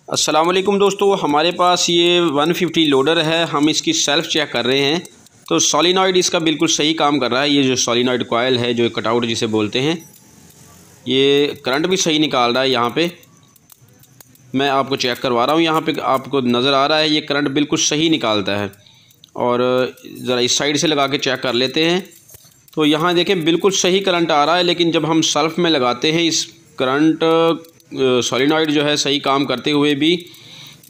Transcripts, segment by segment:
अस्सलाम वालेकुम दोस्तों, हमारे पास ये 150 लोडर है। हम इसकी सेल्फ़ चेक कर रहे हैं तो सोलिनॉइड इसका बिल्कुल सही काम कर रहा है। ये जो सोलिनॉइड कॉयल है, जो कटआउट जिसे बोलते हैं, ये करंट भी सही निकाल रहा है। यहाँ पे मैं आपको चेक करवा रहा हूँ, यहाँ पे आपको नज़र आ रहा है ये करंट बिल्कुल सही निकालता है। और ज़रा इस साइड से लगा के चेक कर लेते हैं तो यहाँ देखें बिल्कुल सही करंट आ रहा है। लेकिन जब हम सेल्फ़ में लगाते हैं इस करंट सोलिनॉइड जो है सही काम करते हुए भी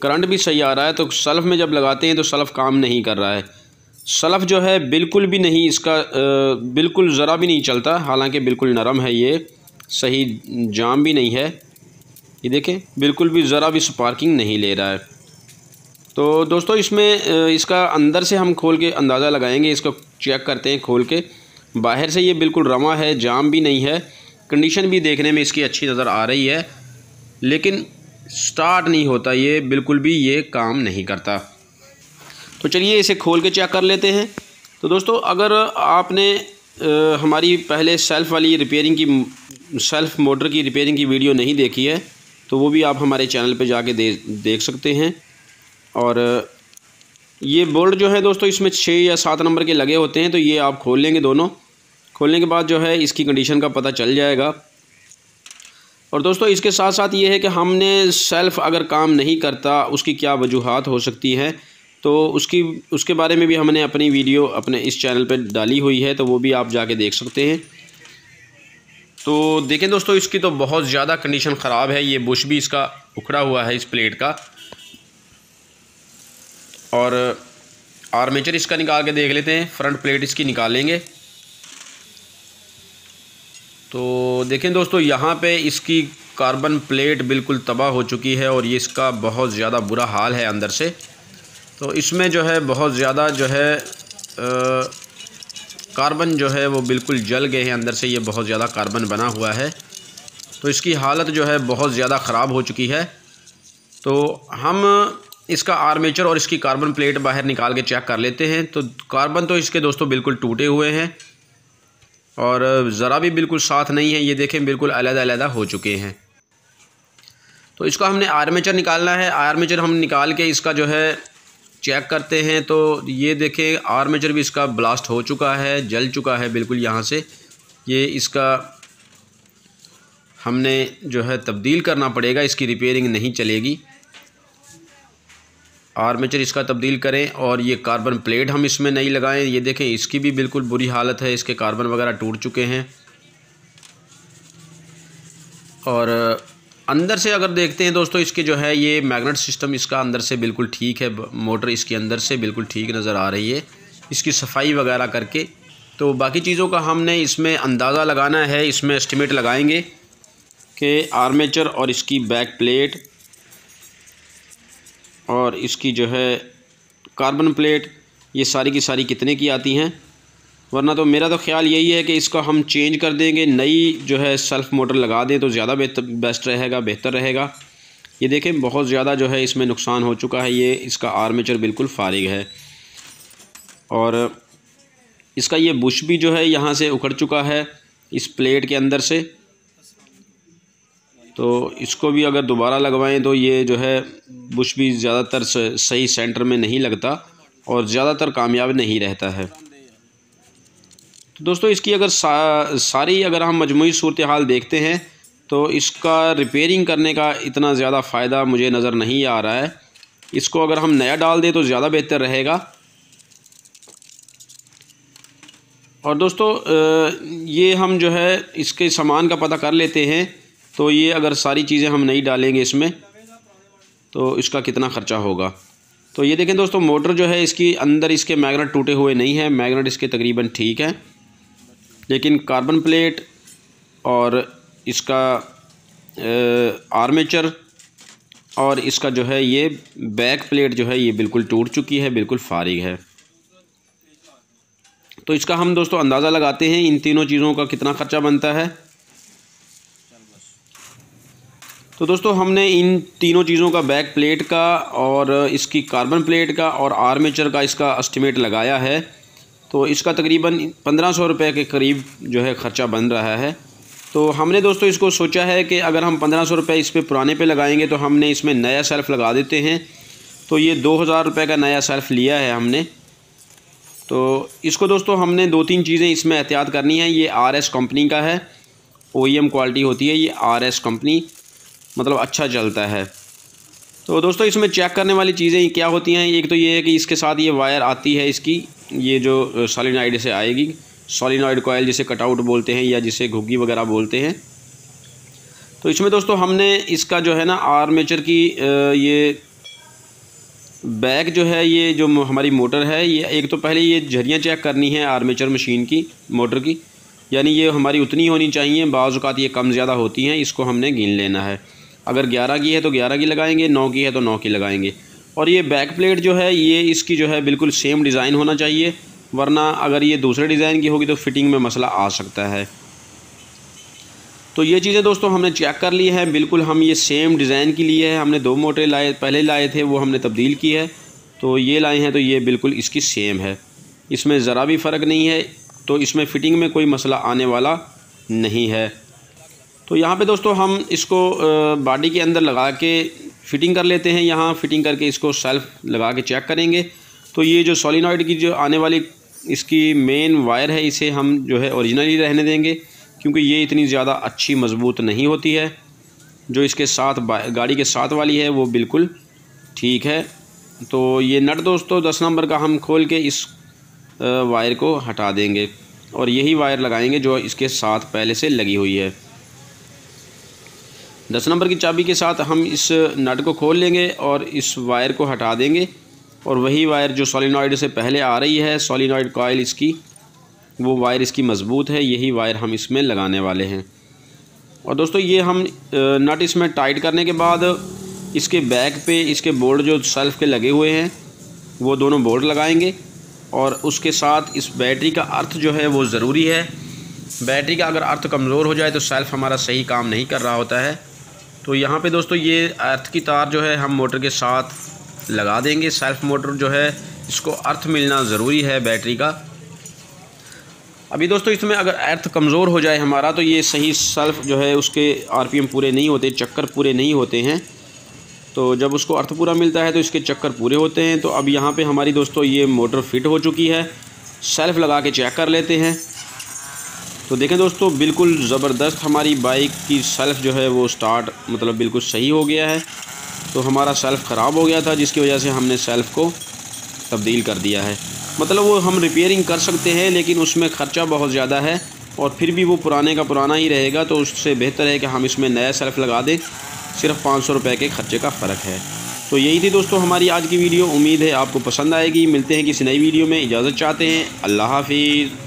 करंट भी सही आ रहा है, तो सेल्फ़ में जब लगाते हैं तो सेल्फ़ काम नहीं कर रहा है। सेल्फ़ जो है बिल्कुल भी नहीं, इसका बिल्कुल ज़रा भी नहीं चलता। हालांकि बिल्कुल नरम है, ये सही जाम भी नहीं है। ये देखें बिल्कुल भी ज़रा भी स्पार्किंग नहीं ले रहा है। तो दोस्तों इसमें इसका अंदर से हम खोल के अंदाज़ा लगाएंगे। इसको चेक करते हैं खोल के। बाहर से ये बिल्कुल रमा है, जाम भी नहीं है। कंडीशन भी देखने में इसकी अच्छी नज़र आ रही है, लेकिन स्टार्ट नहीं होता, ये बिल्कुल भी ये काम नहीं करता। तो चलिए इसे खोल के चेक कर लेते हैं। तो दोस्तों अगर आपने हमारी पहले सेल्फ़ वाली रिपेयरिंग की, सेल्फ़ मोटर की रिपेयरिंग की वीडियो नहीं देखी है तो वो भी आप हमारे चैनल पे जाके देख सकते हैं। और ये बोल्ट जो है दोस्तों इसमें 6 या 7 नंबर के लगे होते हैं। तो ये आप खोल लेंगे, दोनों खोलने के बाद जो है इसकी कंडीशन का पता चल जाएगा। और दोस्तों इसके साथ साथ ये है कि हमने सेल्फ़ अगर काम नहीं करता उसकी क्या वजूहात हो सकती हैं, तो उसके बारे में भी हमने अपनी वीडियो अपने इस चैनल पे डाली हुई है, तो वो भी आप जाके देख सकते हैं। तो देखें दोस्तों इसकी तो बहुत ज़्यादा कंडीशन ख़राब है। ये बुश भी इसका उखड़ा हुआ है इस प्लेट का। और आर्मेचर इसका निकाल के देख लेते हैं, फ्रंट प्लेट इसकी निकालेंगे। तो देखें दोस्तों यहाँ पे इसकी कार्बन प्लेट बिल्कुल तबाह हो चुकी है और ये इसका बहुत ज़्यादा बुरा हाल है अंदर से। तो इसमें जो है बहुत ज़्यादा जो है कार्बन जो है वो बिल्कुल जल गए हैं अंदर से। ये बहुत ज़्यादा कार्बन बना हुआ है, तो इसकी हालत जो है बहुत ज़्यादा ख़राब हो चुकी है। तो हम इसका आर्मेचर और इसकी कार्बन प्लेट बाहर निकाल के चेक कर लेते हैं। तो कार्बन तो इसके दोस्तों बिल्कुल टूटे हुए हैं और ज़रा भी बिल्कुल साथ नहीं है। ये देखें बिल्कुल अलग-अलग हो चुके हैं। तो इसका हमने आर्मेचर निकालना है। आर्मेचर हम निकाल के इसका जो है चेक करते हैं। तो ये देखें आर्मेचर भी इसका ब्लास्ट हो चुका है, जल चुका है बिल्कुल यहाँ से। ये इसका हमने जो है तब्दील करना पड़ेगा, इसकी रिपेयरिंग नहीं चलेगी। आर्मेचर इसका तब्दील करें और ये कार्बन प्लेट हम इसमें नहीं लगाएं। ये देखें इसकी भी बिल्कुल बुरी हालत है, इसके कार्बन वगैरह टूट चुके हैं। और अंदर से अगर देखते हैं दोस्तों इसके जो है ये मैग्नेट सिस्टम इसका अंदर से बिल्कुल ठीक है। मोटर इसके अंदर से बिल्कुल ठीक नज़र आ रही है इसकी सफाई वगैरह करके। तो बाकी चीज़ों का हमने इसमें अंदाज़ा लगाना है, इसमें एस्टिमेट लगाएंगे कि आर्मेचर और इसकी बैक प्लेट और इसकी जो है कार्बन प्लेट ये सारी की सारी कितने की आती हैं। वरना तो मेरा तो ख्याल यही है कि इसका हम चेंज कर देंगे, नई जो है सेल्फ़ मोटर लगा दें तो ज़्यादा बेस्ट रहेगा, बेहतर रहेगा। ये देखें बहुत ज़्यादा जो है इसमें नुकसान हो चुका है। ये इसका आर्मेचर बिल्कुल फारिग है और इसका ये बुश भी जो है यहाँ से उखड़ चुका है इस प्लेट के अंदर से। तो इसको भी अगर दोबारा लगवाएं तो ये जो है बुश भी ज़्यादातर सही सेंटर में नहीं लगता और ज़्यादातर कामयाब नहीं रहता है। तो दोस्तों इसकी अगर सारी अगर हम मजमूई सूरत हाल देखते हैं तो इसका रिपेयरिंग करने का इतना ज़्यादा फ़ायदा मुझे नज़र नहीं आ रहा है। इसको अगर हम नया डाल दें तो ज़्यादा बेहतर रहेगा। और दोस्तों ये हम जो है इसके सामान का पता कर लेते हैं। तो ये अगर सारी चीज़ें हम नहीं डालेंगे इसमें तो इसका कितना ख़र्चा होगा। तो ये देखें दोस्तों मोटर जो है इसकी अंदर इसके मैग्नेट टूटे हुए नहीं हैं, मैग्नेट इसके तकरीबन ठीक हैं। लेकिन कार्बन प्लेट और इसका आर्मेचर और इसका जो है ये बैक प्लेट जो है ये बिल्कुल टूट चुकी है, बिल्कुल फारिग है। तो इसका हम दोस्तों अंदाज़ा लगाते हैं इन तीनों चीज़ों का कितना ख़र्चा बनता है। तो दोस्तों हमने इन तीनों चीज़ों का, बैक प्लेट का और इसकी कार्बन प्लेट का और आर्मेचर का इसका एस्टिमेट लगाया है। तो इसका तकरीबन 1500 रुपये के करीब जो है ख़र्चा बन रहा है। तो हमने दोस्तों इसको सोचा है कि अगर हम 1500 रुपये इस पे पुराने पे लगाएंगे तो हमने इसमें नया सेल्फ़ लगा देते हैं। तो ये 2000 रुपये का नया सेल्फ़ लिया है हमने। तो इसको दोस्तों हमने 2-3 चीज़ें इसमें एहतियात करनी है। ये RS कंपनी का है, OEM क्वालिटी होती है ये RS कंपनी, मतलब अच्छा चलता है। तो दोस्तों इसमें चेक करने वाली चीज़ें क्या होती हैं, एक तो ये है कि इसके साथ ये वायर आती है इसकी, ये जो सोलेनॉइड से आएगी, सोलेनॉइड कॉयल जिसे कटआउट बोलते हैं या जिसे घुग्गी वगैरह बोलते हैं। तो इसमें दोस्तों हमने इसका जो है ना आर्मेचर की ये बैक जो है, ये जो हमारी मोटर है, ये एक तो पहले ये झरियाँ चेक करनी है आर्मेचर मशीन की, मोटर की, यानी ये हमारी उतनी होनी चाहिए। बाज़ औक़ात ये कम ज़्यादा होती हैं, इसको हमने गिन लेना है। अगर 11 की है तो 11 की लगाएंगे, 9 की है तो 9 की लगाएंगे। और ये बैक प्लेट जो है ये इसकी जो है बिल्कुल सेम डिज़ाइन होना चाहिए, वरना अगर ये दूसरे डिज़ाइन की होगी तो फिटिंग में मसला आ सकता है। तो ये चीज़ें दोस्तों हमने चेक कर ली है, बिल्कुल हम ये सेम डिज़ाइन की लिए है। हमने 2 मोटरें पहले लाए थे, वो हमने तब्दील की है, तो ये लाए हैं तो ये बिल्कुल इसकी सेम है, इसमें ज़रा भी फ़र्क नहीं है। तो इसमें फ़िटिंग में कोई मसला आने वाला नहीं है। तो यहाँ पे दोस्तों हम इसको बॉडी के अंदर लगा के फ़िटिंग कर लेते हैं। यहाँ फ़िटिंग करके इसको सेल्फ़ लगा के चेक करेंगे। तो ये जो सोलेनॉइड की जो आने वाली इसकी मेन वायर है, इसे हम जो है ओरिजिनली रहने देंगे, क्योंकि ये इतनी ज़्यादा अच्छी मज़बूत नहीं होती है। जो इसके साथ गाड़ी के साथ वाली है वो बिल्कुल ठीक है। तो ये नट दोस्तों 10 नंबर का हम खोल के इस वायर को हटा देंगे और यही वायर लगाएंगे जो इसके साथ पहले से लगी हुई है। 10 नंबर की चाबी के साथ हम इस नट को खोल लेंगे और इस वायर को हटा देंगे और वही वायर जो सोलेनॉइड से पहले आ रही है, सोलेनॉइड कॉइल इसकी, वो वायर इसकी मज़बूत है, यही वायर हम इसमें लगाने वाले हैं। और दोस्तों ये हम नट इसमें टाइट करने के बाद इसके बैक पे इसके बोर्ड जो सेल्फ़ के लगे हुए हैं वो दोनों बोर्ड लगाएंगे और उसके साथ इस बैटरी का अर्थ जो है वो ज़रूरी है। बैटरी का अगर अर्थ कमज़ोर हो जाए तो सेल्फ़ हमारा सही काम नहीं कर रहा होता है। तो यहाँ पे दोस्तों ये अर्थ की तार जो है हम मोटर के साथ लगा देंगे। सेल्फ़ मोटर जो है इसको अर्थ मिलना ज़रूरी है बैटरी का। अभी दोस्तों इसमें अगर अर्थ कमज़ोर हो जाए हमारा तो ये सही सेल्फ़ जो है उसके RPM पूरे नहीं होते, चक्कर पूरे नहीं होते हैं। तो जब उसको अर्थ पूरा मिलता है तो इसके चक्कर पूरे होते हैं। तो अब यहाँ पे हमारी दोस्तों ये मोटर फिट हो चुकी है। सेल्फ़ लगा के चेक कर लेते हैं। तो देखें दोस्तों बिल्कुल ज़बरदस्त हमारी बाइक की सेल्फ़ जो है वो स्टार्ट मतलब बिल्कुल सही हो गया है। तो हमारा सेल्फ़ ख़राब हो गया था जिसकी वजह से हमने सेल्फ़ को तब्दील कर दिया है। मतलब वो हम रिपेयरिंग कर सकते हैं लेकिन उसमें ख़र्चा बहुत ज़्यादा है और फिर भी वो पुराने का पुराना ही रहेगा। तो उससे बेहतर है कि हम इसमें नया सेल्फ़ लगा दें, सिर्फ 500 रुपये के ख़र्चे का फ़र्क है। तो यही थी दोस्तों हमारी आज की वीडियो। उम्मीद है आपको पसंद आएगी। मिलते हैं किसी नई वीडियो में, इजाज़त चाहते हैं। अल्लाह हाफ़िज़।